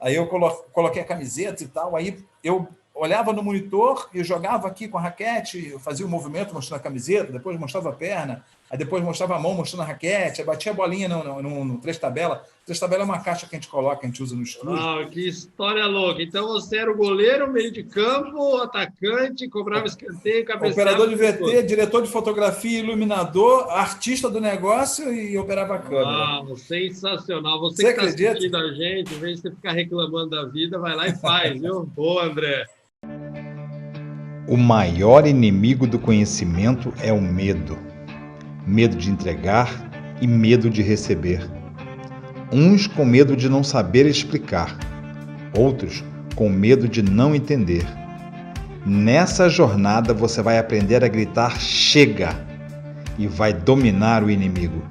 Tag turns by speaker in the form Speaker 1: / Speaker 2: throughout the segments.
Speaker 1: Aí eu coloquei a camiseta e tal, aí eu olhava no monitor e jogava aqui com a raquete, eu fazia o movimento mostrando a camiseta, depois mostrava a perna, aí depois mostrava a mão mostrando a raquete, aí batia a bolinha no três tabela. Três tabela é uma caixa que a gente coloca, que a gente usa no estúdio.
Speaker 2: Ah, que história louca. Então você era o goleiro, meio de campo, atacante, cobrava escanteio, cabeceava.
Speaker 1: Operador de VT, diretor de fotografia, iluminador, artista do negócio e operava a câmera.
Speaker 2: Uau, sensacional. Você
Speaker 1: Você
Speaker 2: que está
Speaker 1: acredita?
Speaker 2: assistindo a gente, em vez de você ficar reclamando da vida, vai lá e faz, viu? Boa, André.
Speaker 3: O maior inimigo do conhecimento é o medo. Medo de entregar e medo de receber. Uns com medo de não saber explicar, outros com medo de não entender. Nessa jornada você vai aprender a gritar chega e vai dominar o inimigo.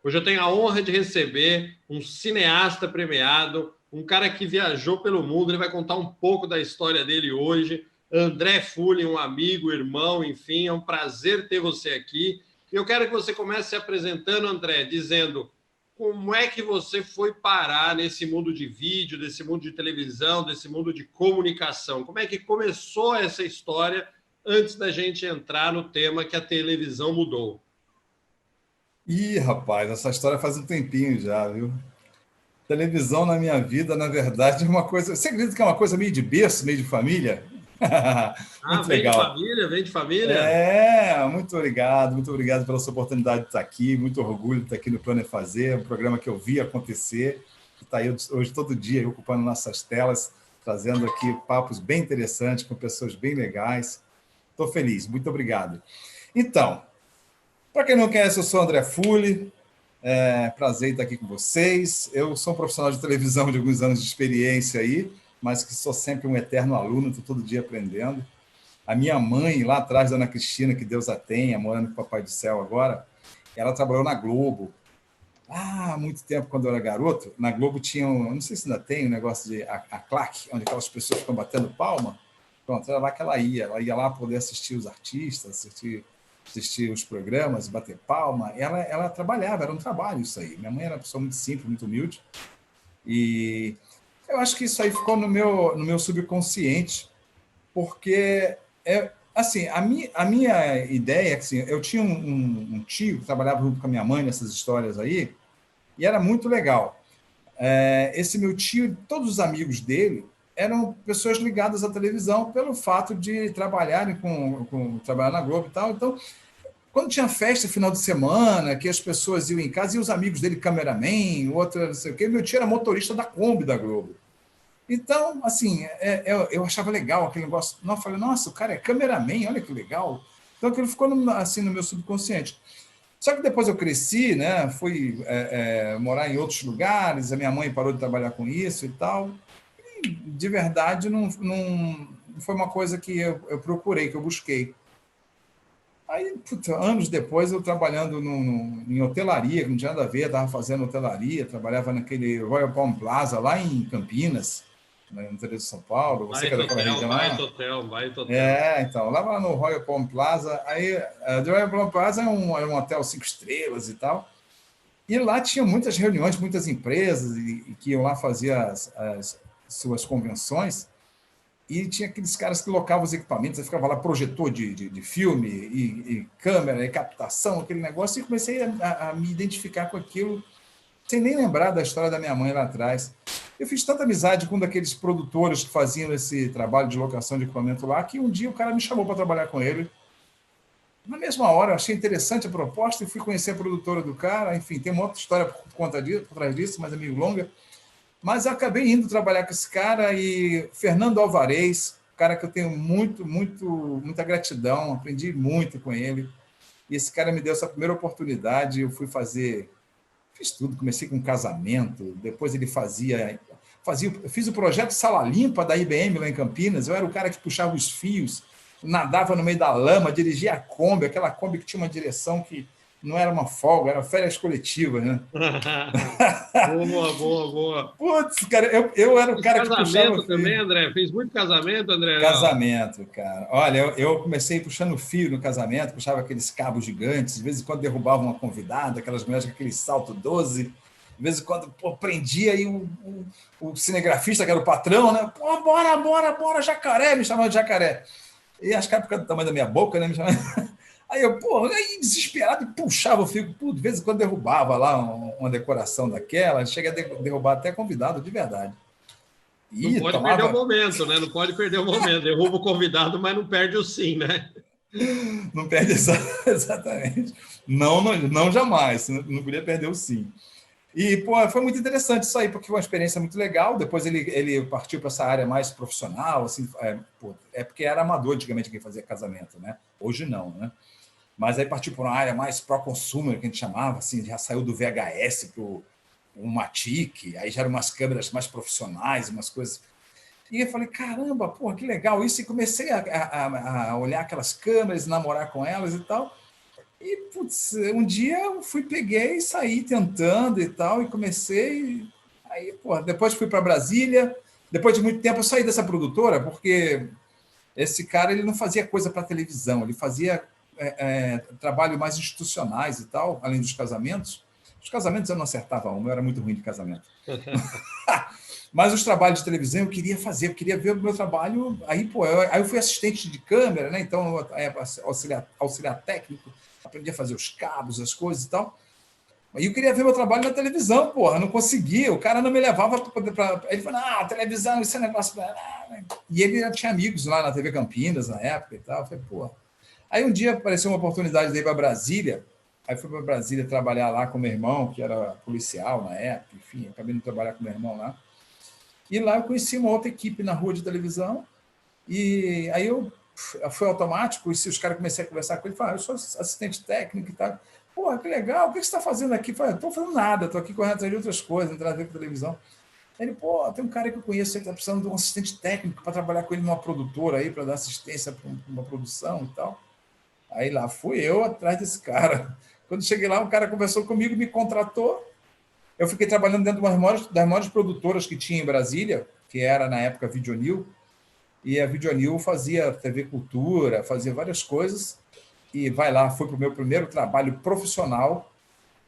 Speaker 2: Hoje eu tenho a honra de receber um cineasta premiado, um cara que viajou pelo mundo. Ele vai contar um pouco da história dele hoje. André Fulli, um amigo, irmão, enfim, é um prazer ter você aqui. E eu quero que você comece se apresentando, André, dizendo como é que você foi parar nesse mundo de vídeo, desse mundo de televisão, desse mundo de comunicação. Como é que começou essa história antes da gente entrar no tema que a televisão mudou?
Speaker 1: Ih, rapaz, essa história faz um tempinho já, viu? Televisão na minha vida, na verdade, é uma coisa... Você acredita que é uma coisa meio de berço, meio de família? Muito legal.
Speaker 2: Vem de família?
Speaker 1: Muito obrigado pela sua oportunidade de estar aqui, muito orgulho de estar aqui no Plano é Fazer, um programa que eu vi acontecer, está aí hoje todo dia ocupando nossas telas, trazendo aqui papos bem interessantes com pessoas bem legais. Estou feliz, muito obrigado. Então, para quem não conhece, eu sou André Fulli, prazer em estar aqui com vocês. Eu sou um profissional de televisão de alguns anos de experiência aí, mas que sou sempre um eterno aluno, estou todo dia aprendendo. A minha mãe, lá atrás, Dona Cristina, que Deus a tenha, morando com o Papai do Céu agora, ela trabalhou na Globo. Há muito tempo, quando eu era garoto, na Globo tinha, não sei se ainda tem, um negócio de a claque, onde aquelas pessoas ficam batendo palma. Pronto, era lá que ela ia lá poder assistir os artistas, assistir os programas, bater palma. Ela trabalhava, era um trabalho isso aí. Minha mãe era uma pessoa muito simples, muito humilde. E eu acho que isso aí ficou no meu subconsciente, porque assim, a minha ideia é que assim, eu tinha um tio que trabalhava junto com a minha mãe nessas histórias aí, e era muito legal. Esse meu tio, todos os amigos dele eram pessoas ligadas à televisão pelo fato de trabalharem trabalhar na Globo e tal. Então, quando tinha festa final de semana, que as pessoas iam em casa, e os amigos dele, cameraman, outra, não sei o quê, meu tio era motorista da Kombi da Globo. Então, assim, eu achava legal aquele negócio. Eu falei, nossa, o cara é cameraman, olha que legal. Então, aquilo ficou assim, no meu subconsciente. Só que depois eu cresci, né? Fui morar em outros lugares, a minha mãe parou de trabalhar com isso e tal. E, de verdade, não foi uma coisa que eu procurei, que eu busquei. Aí, anos depois, eu trabalhando em hotelaria, que não tinha nada a ver, estava fazendo hotelaria, trabalhava naquele Royal Palm Plaza, lá em Campinas, no interior de São Paulo. Você que é daquela região lá?
Speaker 2: Vai hotel.
Speaker 1: Então, lá no Royal Palm Plaza. Aí, o Royal Palm Plaza é um hotel 5 estrelas e tal. E lá tinha muitas reuniões, muitas empresas que iam lá fazer as suas convenções. E tinha aqueles caras que locavam os equipamentos, aí ficava lá projetor de filme, e câmera, e captação, aquele negócio, e comecei a me identificar com aquilo, sem nem lembrar da história da minha mãe lá atrás. Eu fiz tanta amizade com um daqueles produtores que faziam esse trabalho de locação de equipamento lá, que um dia o cara me chamou para trabalhar com ele. Na mesma hora, eu achei interessante a proposta e fui conhecer a produtora do cara. Enfim, tem uma outra história por trás disso, mas é meio longa. Mas eu acabei indo trabalhar com esse cara, e Fernando Alvarez, cara que eu tenho muita gratidão, aprendi muito com ele. E esse cara me deu essa primeira oportunidade, eu fiz tudo, comecei com casamento, depois ele eu fiz o projeto Sala Limpa da IBM lá em Campinas, eu era o cara que puxava os fios, nadava no meio da lama, dirigia a Kombi, aquela Kombi que tinha uma direção que não era uma folga, era férias coletivas, né?
Speaker 2: Boa.
Speaker 1: Putz, cara, eu era o cara que puxava...
Speaker 2: Casamento também, André? Fez muito casamento, André?
Speaker 1: Casamento, cara. Olha, eu comecei puxando fio no casamento, puxava aqueles cabos gigantes, de vez em quando derrubava uma convidada, aquelas mulheres com aquele salto 12, de vez em quando prendia aí o cinegrafista, que era o patrão, né? Pô, bora, jacaré, me chamava de jacaré. E as caras, por causa do tamanho da minha boca, né? Me chamavam... Aí eu, aí desesperado, puxava o fio, de vez em quando derrubava lá uma decoração daquela, chega a derrubar até convidado de verdade.
Speaker 2: Não pode perder o momento, né? Não pode perder o momento. Derruba o convidado, mas não perde o sim, né?
Speaker 1: Não perde exatamente. Não jamais. Não podia perder o sim. E, pô, foi muito interessante isso aí, porque foi uma experiência muito legal. Depois ele partiu para essa área mais profissional, assim, porque era amador antigamente quem fazia casamento, né? Hoje não, né? Mas aí partiu para uma área mais pro-consumer, que a gente chamava, assim, já saiu do VHS para o Matic, aí já eram umas câmeras mais profissionais, umas coisas. E eu falei, caramba, porra, que legal isso. E comecei a olhar aquelas câmeras, namorar com elas e tal. E, putz, um dia eu peguei, saí tentando e tal, e comecei. Aí, porra, depois fui para Brasília. Depois de muito tempo, eu saí dessa produtora, porque esse cara ele não fazia coisa para televisão, ele fazia trabalho mais institucionais e tal, além dos casamentos. Os casamentos eu não acertava uma, eu era muito ruim de casamento. Mas os trabalhos de televisão eu queria fazer, eu queria ver o meu trabalho. Aí, pô, eu fui assistente de câmera, né? Então, auxiliar técnico, aprendi a fazer os cabos, as coisas e tal. Aí eu queria ver meu trabalho na televisão, porra, não conseguia, o cara não me levava para. Ele falou, televisão, isso é negócio. E ele já tinha amigos lá na TV Campinas na época e tal. Eu falei, porra. Aí um dia apareceu uma oportunidade de ir para Brasília. Aí fui para Brasília trabalhar lá com meu irmão, que era policial na época, enfim, acabei de trabalhar com meu irmão lá. E lá eu conheci uma outra equipe na rua de televisão, e aí foi automático, e os caras comecei a conversar com ele, falaram, eu sou assistente técnico e tal. Pô, que legal, o que você está fazendo aqui? Eu falei, não estou fazendo nada, estou aqui correndo atrás de outras coisas, entrar na televisão. Ele, pô, tem um cara que eu conheço, ele está precisando de um assistente técnico para trabalhar com ele numa produtora aí, para dar assistência para uma produção e tal. Aí lá fui eu atrás desse cara. Quando cheguei lá, o cara conversou comigo, me contratou. Eu fiquei trabalhando dentro das maiores produtoras que tinha em Brasília, que era, na época, a Videonil. E a Videonil fazia TV Cultura, fazia várias coisas. E foi para o meu primeiro trabalho profissional,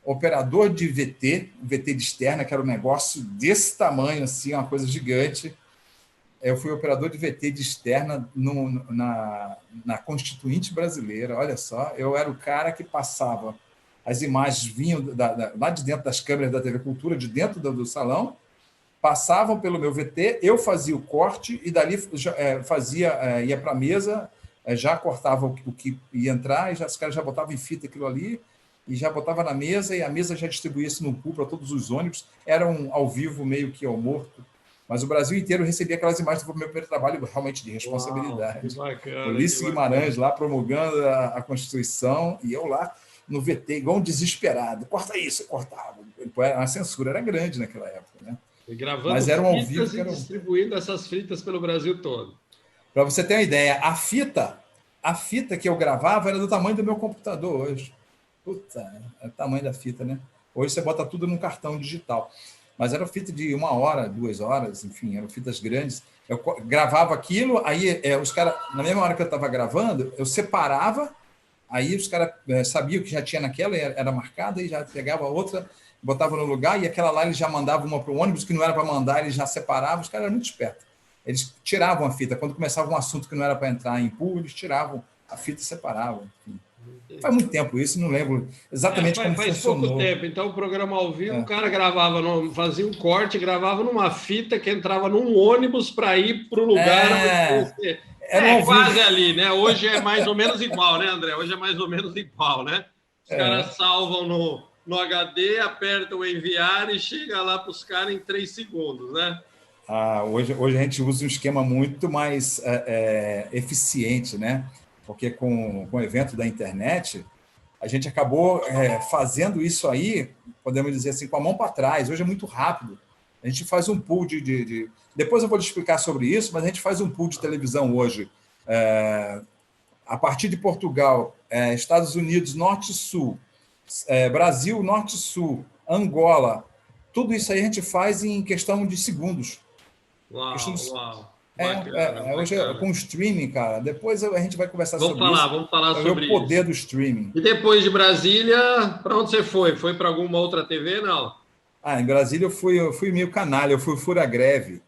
Speaker 1: operador de VT de externa, que era um negócio desse tamanho, assim, uma coisa gigante. Eu fui operador de VT de externa na Constituinte Brasileira. Olha só, eu era o cara que passava... As imagens vinham lá de dentro das câmeras da TV Cultura, de dentro do salão, passavam pelo meu VT, eu fazia o corte e dali ia para a mesa, já cortava o que ia entrar, e os caras já botavam em fita aquilo ali, e já botava na mesa, e a mesa já distribuía isso no pool para todos os ônibus. Era ao vivo, meio que ao morto. Mas o Brasil inteiro recebia aquelas imagens do meu primeiro trabalho realmente de responsabilidade.
Speaker 2: Uau, que bacana,
Speaker 1: Ulisses Guimarães lá promulgando a Constituição, e eu lá no VT, igual um desesperado. Corta isso, cortava. A censura era grande naquela época, né?
Speaker 2: E gravando
Speaker 1: mas era um
Speaker 2: fitas e distribuindo essas fitas pelo Brasil todo.
Speaker 1: Para você ter uma ideia, a fita que eu gravava era do tamanho do meu computador hoje. Puta, é o tamanho da fita, né? Hoje você bota tudo num cartão digital. Mas era fita de 1 hora, 2 horas, enfim, eram fitas grandes. Eu gravava aquilo, aí os caras, na mesma hora que eu estava gravando, eu separava. Aí os caras sabiam que já tinha naquela, era marcada, e já pegava outra, botava no lugar, e aquela lá eles já mandavam uma para o ônibus, que não era para mandar, eles já separavam. Os caras eram muito espertos. Eles tiravam a fita. Quando começava um assunto que não era para entrar em pool, eles tiravam a fita e separavam. Enfim. Faz muito tempo isso, não lembro exatamente como funcionou.
Speaker 2: Faz pouco tempo. Então, o programa ao vivo, o cara gravava, fazia um corte, gravava numa fita que entrava num ônibus para ir para o lugar... quase ali, né? Hoje é mais ou menos igual, né, André? Hoje é mais ou menos igual, né? Os caras salvam no HD, apertam o enviar e chega lá para os caras em 3 segundos, né?
Speaker 1: Hoje a gente usa um esquema muito mais eficiente, né? Porque com o evento da internet, a gente acabou fazendo isso aí, podemos dizer assim, com a mão para trás. Hoje é muito rápido. A gente faz um pool de... Depois eu vou te explicar sobre isso, mas a gente faz um pool de televisão hoje. A partir de Portugal, Estados Unidos, Norte e Sul, Brasil, Norte e Sul, Angola, tudo isso aí a gente faz em questão de segundos.
Speaker 2: Uau, uau.
Speaker 1: Hoje com o streaming, cara. Depois a gente vai conversar sobre isso.
Speaker 2: Vamos falar sobre
Speaker 1: o poder do streaming.
Speaker 2: E depois de Brasília, para onde você foi? Foi para alguma outra TV, não?
Speaker 1: Em Brasília eu fui meio canalha, eu fui fura-greve.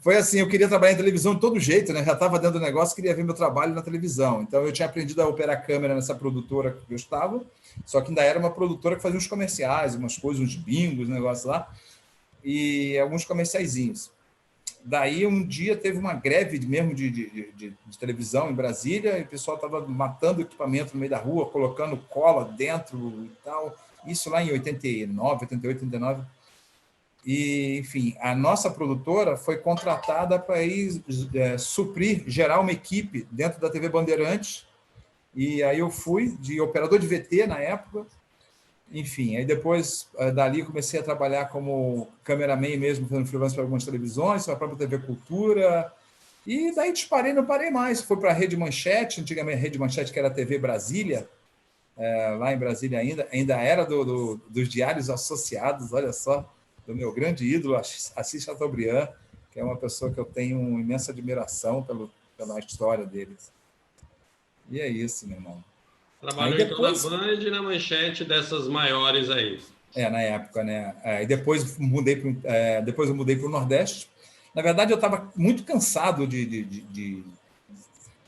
Speaker 1: Foi assim, eu queria trabalhar em televisão de todo jeito, né? Já estava dentro do negócio, queria ver meu trabalho na televisão. Então eu tinha aprendido a operar câmera nessa produtora que eu estava, só que ainda era uma produtora que fazia uns comerciais, umas coisas, uns bingos, negócio lá, e alguns comerciaizinhos. Daí, um dia, teve uma greve mesmo de televisão em Brasília, e o pessoal estava matando o equipamento no meio da rua, colocando cola dentro e tal. Isso lá em 89, 88, 89. E, enfim, a nossa produtora foi contratada para ir suprir, gerar uma equipe dentro da TV Bandeirantes. E aí eu fui de operador de VT na época. Enfim, aí depois dali comecei a trabalhar como cameraman mesmo, fazendo freelance para algumas televisões, para a própria TV Cultura. E daí disparei, não parei mais. Fui para a Rede Manchete, antigamente a Rede Manchete, que era a TV Brasília, lá em Brasília ainda era dos diários associados, olha só, do meu grande ídolo, Assis Chateaubriand, que é uma pessoa que eu tenho uma imensa admiração pela história deles. E é isso, meu irmão.
Speaker 2: Trabalhou depois, então na Band e na Manchete dessas maiores aí.
Speaker 1: Na época, né? E depois eu mudei para o Nordeste. Na verdade, eu estava muito cansado desse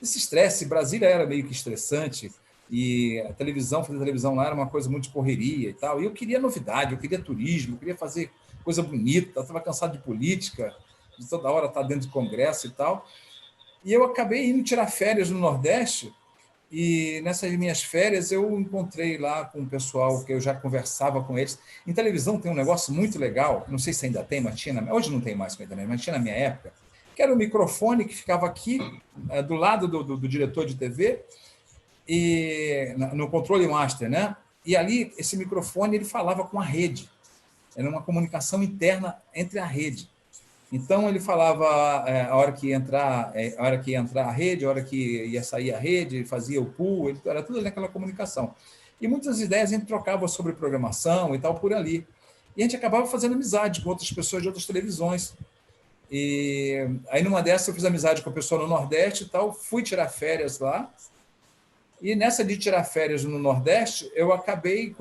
Speaker 1: estresse. Brasília era meio que estressante e fazer televisão lá era uma coisa muito de correria e tal. E eu queria novidade, eu queria turismo, eu queria fazer coisa bonita. Eu estava cansado de política, de toda hora estar dentro de congresso e tal. E eu acabei indo tirar férias no Nordeste. E nessas minhas férias eu encontrei lá com o pessoal que eu já conversava com eles. Em televisão tem um negócio muito legal, não sei se ainda tem, mas tinha, hoje não tem mais com a internet, mas tinha na minha época, que era um microfone que ficava aqui, do lado do diretor de TV, e no controle master, né? E ali, esse microfone, ele falava com a rede. Era uma comunicação interna entre a rede. Então, ele falava a hora que ia entrar a rede, a hora que ia sair a rede, fazia o pull, era tudo naquela comunicação. E muitas ideias a gente trocava sobre programação e tal por ali. E a gente acabava fazendo amizade com outras pessoas de outras televisões. E aí, numa dessas, eu fiz amizade com a pessoa no Nordeste e tal, fui tirar férias lá. E nessa de tirar férias no Nordeste, eu acabei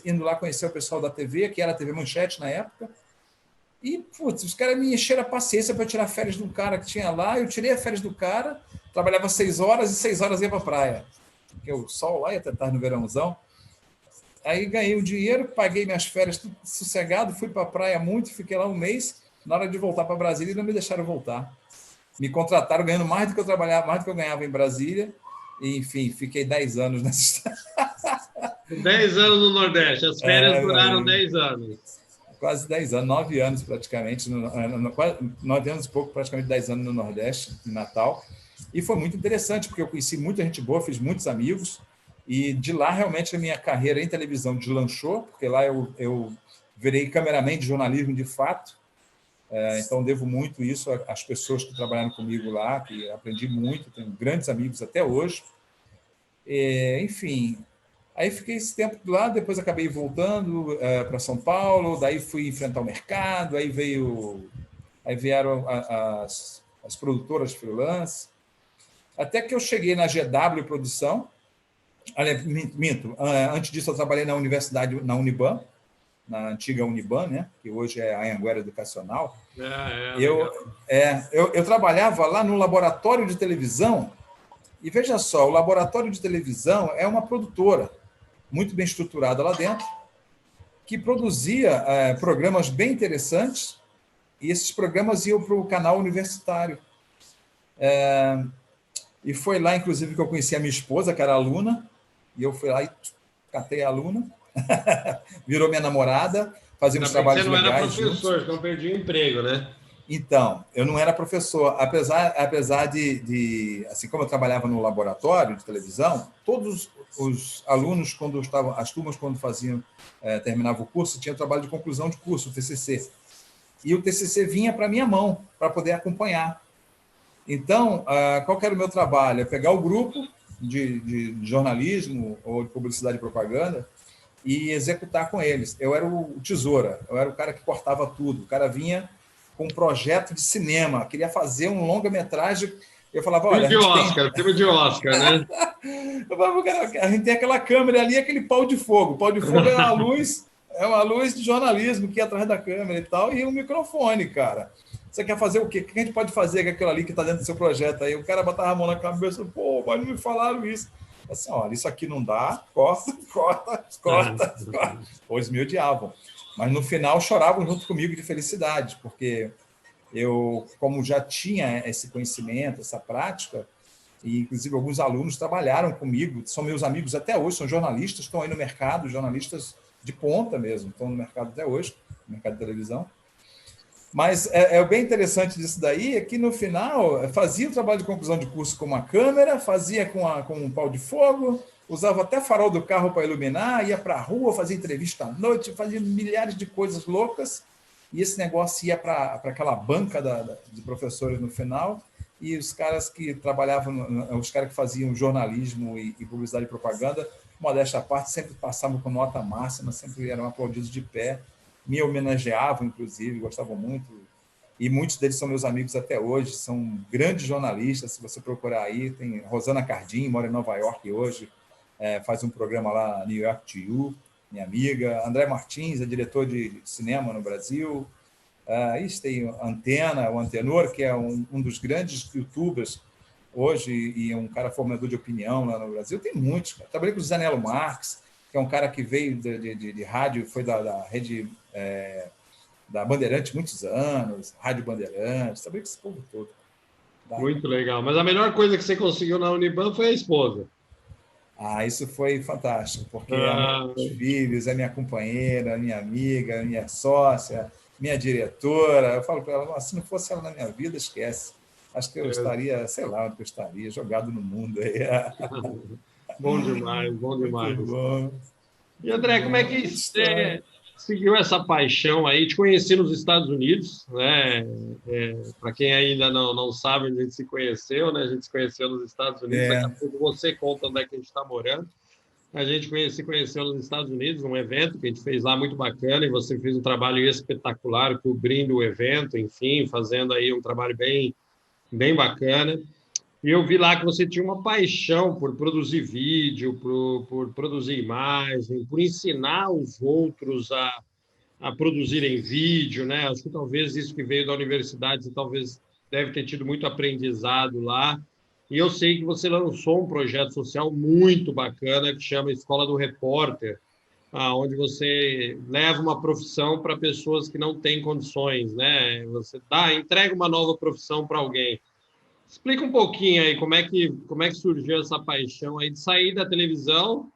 Speaker 1: indo lá conhecer o pessoal da TV, que era a TV Manchete na época. E, putz, os caras me encheram a paciência para tirar férias de um cara que tinha lá. Eu tirei as férias do cara, trabalhava 6 horas e 6 horas ia para a praia. Porque o sol lá ia tentar no verãozão. Aí ganhei o dinheiro, paguei minhas férias tudo sossegado, fui para a praia muito, fiquei lá um mês. Na hora de voltar para Brasília, não me deixaram voltar. Me contrataram ganhando mais do que eu trabalhava, mais do que eu ganhava em Brasília. E, enfim, fiquei 10 anos nessa história.
Speaker 2: 10 anos no Nordeste, as férias duraram 10 anos.
Speaker 1: Quase 10 anos, 9 anos praticamente, 9 anos e pouco, praticamente 10 anos no Nordeste, em Natal. E foi muito interessante, porque eu conheci muita gente boa, fiz muitos amigos, e de lá realmente a minha carreira em televisão deslanchou, porque lá eu virei cameraman de jornalismo de fato, então devo muito isso às pessoas que trabalharam comigo lá, que aprendi muito, tenho grandes amigos até hoje. Enfim... Aí fiquei esse tempo lá, depois acabei voltando para São Paulo, daí fui enfrentar o mercado, aí vieram as produtoras freelance, até que eu cheguei na GW Produção. Aliás, minto, antes disso eu trabalhei na universidade, na Uniban, na antiga Uniban, né? Que hoje é a Anhanguera Educacional. Eu trabalhava lá no laboratório de televisão, e veja só, o laboratório de televisão é uma produtora muito bem estruturada lá dentro, que produzia programas bem interessantes, e esses programas iam para o canal universitário. E foi lá, inclusive, que eu conheci a minha esposa, que era aluna, e eu fui lá e catei a aluna, virou minha namorada, fazíamos trabalhos legais.
Speaker 2: Você não era professor, então perdi o emprego, né?
Speaker 1: Então, eu não era professor, apesar de assim como eu trabalhava no laboratório de televisão, todos os alunos, as turmas, quando terminavam o curso, tinham trabalho de conclusão de curso, o TCC. E o TCC vinha para a minha mão, para poder acompanhar. Então, qual que era o meu trabalho? É pegar o grupo, de jornalismo ou de publicidade e propaganda e executar com eles. Eu era o tesoura, eu era o cara que cortava tudo. O cara vinha com um projeto de cinema, queria fazer um longa-metragem. Eu falava, olha,
Speaker 2: filme de Oscar, né?
Speaker 1: Eu falava, cara, a gente tem aquela câmera ali, aquele pau de fogo. O pau de fogo é uma luz de jornalismo que ia atrás da câmera e tal, e um microfone, cara. Você quer fazer o quê? O que a gente pode fazer com aquilo ali que está dentro do seu projeto? Aí o cara botava a mão na cabeça, pô, mas não me falaram isso. Assim, olha, isso aqui não dá, corta. Pois me odiavam. Mas no final choravam junto comigo de felicidade, porque eu, como já tinha esse conhecimento, essa prática, e inclusive alguns alunos trabalharam comigo, são meus amigos até hoje, são jornalistas, estão aí no mercado, jornalistas de ponta mesmo, estão no mercado até hoje, no mercado de televisão. Mas é bem interessante disso daí, é que no final fazia o trabalho de conclusão de curso com uma câmera, fazia com um pau de fogo, usava até farol do carro para iluminar, ia para a rua, fazia entrevista à noite, fazia milhares de coisas loucas, e esse negócio ia para aquela banca de professores no final, e os caras que trabalhavam, os caras que faziam jornalismo e publicidade e propaganda, modéstia à parte, sempre passavam com nota máxima, sempre eram aplaudidos de pé, me homenageavam, inclusive, gostavam muito, e muitos deles são meus amigos até hoje, são grandes jornalistas, se você procurar aí, tem Rosana Cardim, mora em Nova York hoje, faz um programa lá, New York to You, minha amiga, André Martins, é diretor de cinema no Brasil, isso tem Antena, o Antenor, que é um dos grandes youtubers hoje e é um cara formador de opinião lá no Brasil, tem muitos, cara. Trabalhei com o Zanello Marques, que é um cara que veio de rádio, foi da rede da Bandeirantes muitos anos, Rádio Bandeirantes, trabalhei com esse povo todo.
Speaker 2: Muito legal. Mas a melhor coisa que você conseguiu na Uniban foi a esposa.
Speaker 1: Isso foi fantástico, porque meus filhos, é minha companheira, minha amiga, minha sócia, minha diretora. Eu falo para ela, se não fosse ela na minha vida, esquece. Acho que eu estaria, sei lá onde eu estaria, jogado no mundo aí.
Speaker 2: Bom demais, bom demais.
Speaker 1: Muito bom.
Speaker 2: E, André, como é que você seguiu essa paixão aí? Te conheci nos Estados Unidos, né? Para quem ainda não sabe onde a gente se conheceu, né? A gente se conheceu nos Estados Unidos. Daqui a pouco você conta onde é que a gente está morando. A gente se conheceu nos Estados Unidos, num evento que a gente fez lá muito bacana, e você fez um trabalho espetacular cobrindo o evento, enfim, fazendo aí um trabalho bem bacana. E eu vi lá que você tinha uma paixão por produzir vídeo, por produzir imagem, por ensinar os outros a produzirem vídeo, né? Acho que talvez isso que veio da universidade, você talvez deve ter tido muito aprendizado lá. E eu sei que você lançou um projeto social muito bacana que chama Escola do Repórter, onde você leva uma profissão para pessoas que não têm condições, né? Você entrega uma nova profissão para alguém. Explica um pouquinho aí como é que surgiu essa paixão aí de sair da televisão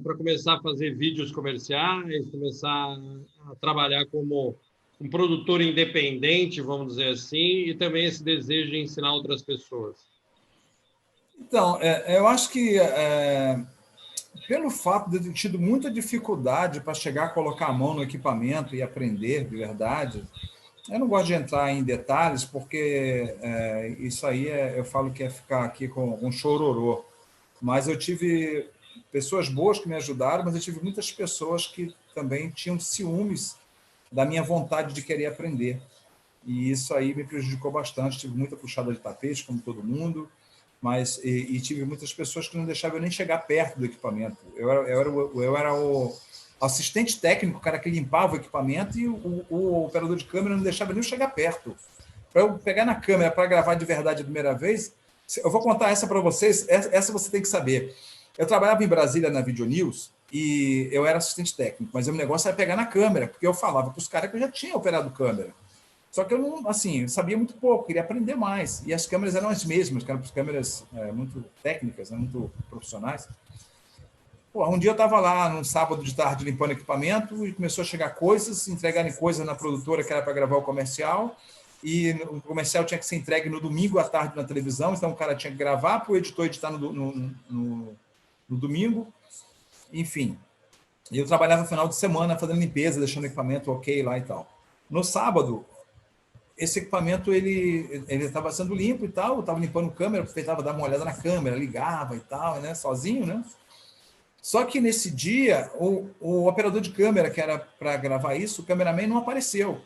Speaker 2: para começar a fazer vídeos comerciais, começar a trabalhar como um produtor independente, vamos dizer assim, e também esse desejo de ensinar outras pessoas.
Speaker 1: Então, eu acho que pelo fato de eu ter tido muita dificuldade para chegar a colocar a mão no equipamento e aprender de verdade, eu não gosto de entrar em detalhes, porque isso aí eu falo que é ficar aqui com um chororô. Mas eu tive pessoas boas que me ajudaram, mas eu tive muitas pessoas que também tinham ciúmes da minha vontade de querer aprender. E isso aí me prejudicou bastante. Tive muita puxada de tapete, como todo mundo, mas e tive muitas pessoas que não deixavam eu nem chegar perto do equipamento. Eu era o assistente técnico, o cara que limpava o equipamento, e o operador de câmera não deixava nem eu chegar perto. Para eu pegar na câmera para gravar de verdade a primeira vez, eu vou contar essa para vocês, essa você tem que saber. Eu trabalhava em Brasília na Video News e eu era assistente técnico, mas o negócio era pegar na câmera, porque eu falava para os caras que eu já tinha operado câmera. Só que eu não, assim, sabia muito pouco, queria aprender mais. E as câmeras eram as mesmas, que eram câmeras muito técnicas, né, muito profissionais. Um dia eu estava lá, num sábado de tarde, limpando equipamento, e começou a chegar coisas, entregarem coisas na produtora que era para gravar o comercial, e o comercial tinha que ser entregue no domingo à tarde na televisão, então o cara tinha que gravar para o editor editar no domingo, enfim. E eu trabalhava no final de semana fazendo limpeza, deixando o equipamento ok lá e tal. No sábado, esse equipamento ele estava sendo limpo e tal, eu estava limpando câmera, tentava dar uma olhada na câmera, ligava e tal, né, sozinho, né? Só que nesse dia, o operador de câmera, que era para gravar isso, o cameraman não apareceu.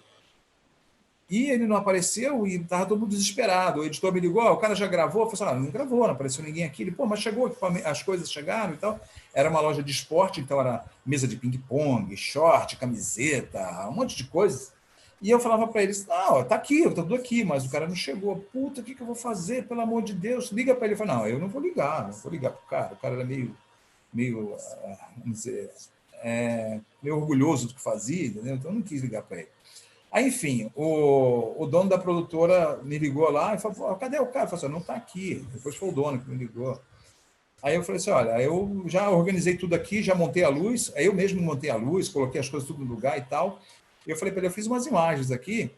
Speaker 1: E ele não apareceu e estava todo mundo desesperado. O editor me ligou, o cara já gravou? Eu falei assim, não gravou, não apareceu ninguém aqui. Ele, pô, mas chegou, as coisas chegaram e tal. Era uma loja de esporte, então era mesa de ping-pong, short, camiseta, um monte de coisas. E eu falava para eles, não, tá aqui, eu tô tudo aqui, mas o cara não chegou. Puta, o que eu vou fazer, pelo amor de Deus? Liga para ele. Eu falei, não, eu não vou ligar pro cara. O cara era meio vamos dizer, meio orgulhoso do que fazia, entendeu? Então eu não quis ligar para ele. Aí, enfim, o dono da produtora me ligou lá e falou, cadê o cara? Eu falei assim, não está aqui. Depois foi o dono que me ligou. Aí eu falei assim, olha, eu já organizei tudo aqui, já montei a luz, aí eu mesmo montei a luz, coloquei as coisas tudo no lugar e tal. E eu falei para ele, eu fiz umas imagens aqui,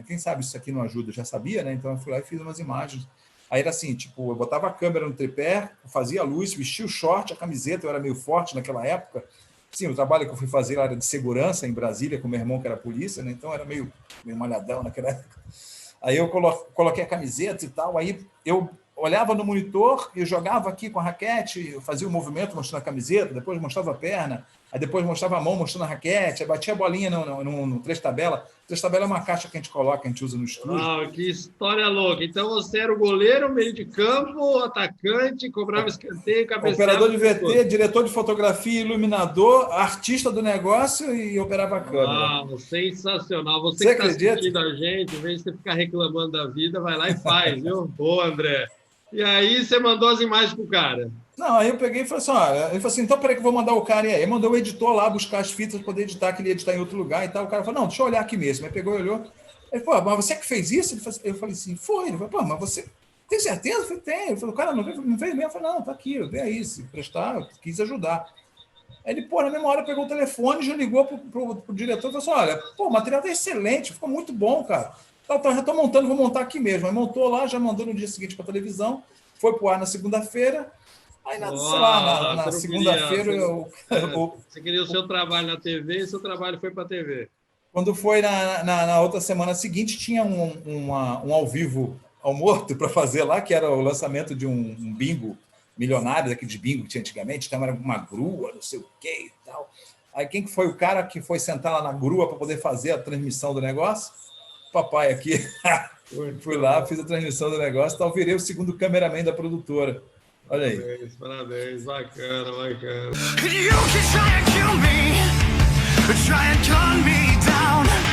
Speaker 1: quem sabe isso aqui não ajuda, eu já sabia, né? Então eu fui lá e fiz umas imagens. Aí era assim, tipo, eu botava a câmera no tripé, fazia a luz, vestia o short, a camiseta, eu era meio forte naquela época. Sim, o trabalho que eu fui fazer era de segurança em Brasília, com meu irmão que era polícia, né? Então era meio malhadão naquela época. Aí eu coloquei a camiseta e tal, aí eu olhava no monitor, eu jogava aqui com a raquete, eu fazia o movimento mostrando a camiseta, depois mostrava a perna, aí depois mostrava a mão mostrando a raquete, aí batia a bolinha no três-tabela. Três-tabela é uma caixa que a gente coloca, a gente usa no estúdio.
Speaker 2: Ah, que história louca. Então você era o goleiro, meio de campo, atacante, cobrava escanteio, cabeceava...
Speaker 1: Operador de VT, diretor de fotografia, iluminador, artista do negócio e operava a câmera.
Speaker 2: Ah, sensacional. Você que está assistindo a gente, em vez de você ficar reclamando da vida, vai lá e faz, viu? Boa, André. E aí você mandou as imagens pro cara.
Speaker 1: Não, aí eu peguei e falei assim, olha, ele falou assim, então peraí que eu vou mandar o cara e aí. Mandou o editor lá buscar as fitas para poder editar, que ele ia editar em outro lugar e tal. O cara falou, não, deixa eu olhar aqui mesmo. Aí pegou e olhou. Ele falou, mas você que fez isso? Eu falei assim, foi. Ele falou, pô, mas você tem certeza? Eu falei, tem. Ele falou, cara, não fez mesmo? Eu falei, não, tá aqui, vem aí, se prestar, eu quis ajudar. Aí ele, pô, na mesma hora pegou o telefone, já ligou pro diretor e falou assim, olha, pô, o material tá excelente, ficou muito bom, cara. Então, já tô montando, vou montar aqui mesmo. Aí montou lá, já mandou no dia seguinte para televisão, foi pro ar na segunda-feira. Aí, sei lá, na segunda-feira...
Speaker 2: Você queria o seu trabalho na TV e o seu trabalho foi para a TV.
Speaker 1: Quando foi na outra semana seguinte, tinha um ao vivo ao morto para fazer lá, que era o lançamento de um bingo milionário, daquele de bingo que tinha antigamente, então era uma grua, não sei o quê e tal. Aí quem que foi o cara que foi sentar lá na grua para poder fazer a transmissão do negócio? Papai aqui. Fui lá, fiz a transmissão do negócio, então virei o segundo cameraman da produtora. Olha aí.
Speaker 2: Parabéns, bacana, bacana.
Speaker 4: You can try and kill me, try and gun me down.